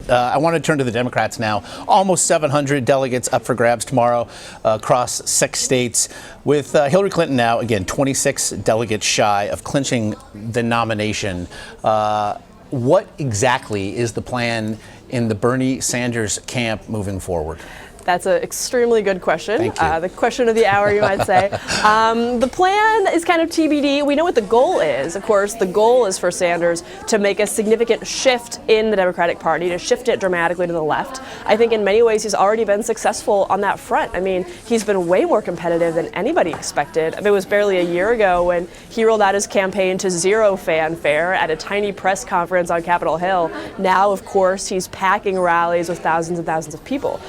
I want to turn to the Democrats now. Almost 700 delegates up for grabs tomorrow across 6 states, with Hillary Clinton now, again, 26 delegates shy of clinching the nomination. What exactly is the plan in the Bernie Sanders camp moving forward? That's an extremely good question. Thank you. The question of the hour, you might say. The plan is kind of TBD. We know what the goal is. Of course, the goal is for Sanders to make a significant shift in the Democratic Party, to shift it dramatically to the left. I think in many ways he's already been successful on that front. I mean, he's been way more competitive than anybody expected. It was barely a year ago when he rolled out his campaign to zero fanfare at a tiny press conference on Capitol Hill. Now, of course, he's packing rallies with thousands and thousands of people.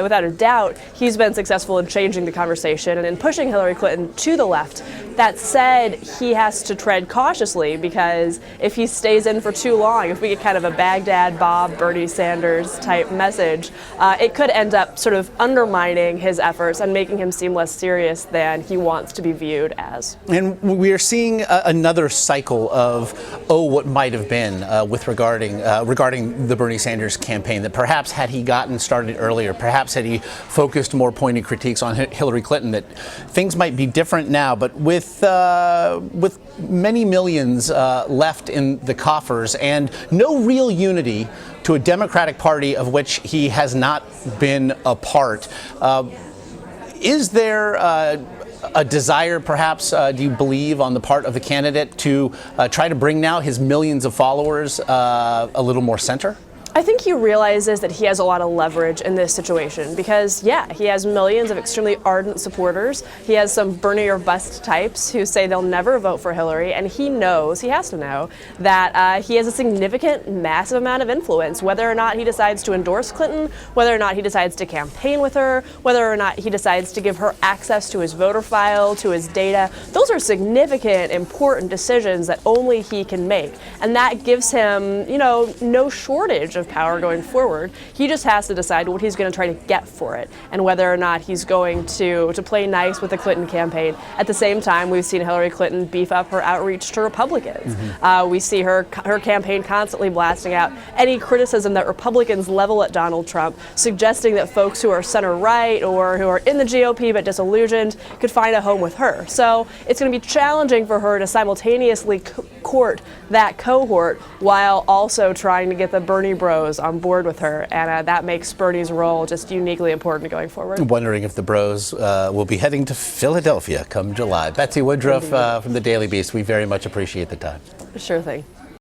Without a doubt, he's been successful in changing the conversation and in pushing Hillary Clinton to the left. That said, he has to tread cautiously, because if he stays in for too long, if we get kind of a Baghdad Bob, Bernie Sanders type message, it could end up sort of undermining his efforts and making him seem less serious than he wants to be viewed as. And we are seeing another cycle of, what might have been regarding the Bernie Sanders campaign, that perhaps had he gotten started earlier, perhaps had he focused more pointed critiques on Hillary Clinton, that things might be different now. But with many millions left in the coffers and no real unity to a Democratic Party of which he has not been a part, is there a desire, perhaps, do you believe, on the part of the candidate to try to bring now his millions of followers a little more center? I think he realizes that he has a lot of leverage in this situation because, yeah, he has millions of extremely ardent supporters. He has some Bernie or bust types who say they'll never vote for Hillary, and he has to know that he has a significant, massive amount of influence, whether or not he decides to endorse Clinton, whether or not he decides to campaign with her, whether or not he decides to give her access to his voter file, to his data. Those are significant, important decisions that only he can make, and that gives him, no shortage of power going forward. He just has to decide what he's going to try to get for it, and whether or not he's going to play nice with the Clinton campaign. At the same time, we've seen Hillary Clinton beef up her outreach to Republicans. We see her campaign constantly blasting out any criticism that Republicans level at Donald Trump, suggesting that folks who are center-right or who are in the GOP but disillusioned could find a home with her. So it's going to be challenging for her to simultaneously court that cohort while also trying to get the Bernie bros on board with her, and that makes Bernie's role just uniquely important going forward. I'm wondering if the bros will be heading to Philadelphia come July. Betsy Woodruff from the Daily Beast, we very much appreciate the time. Sure thing.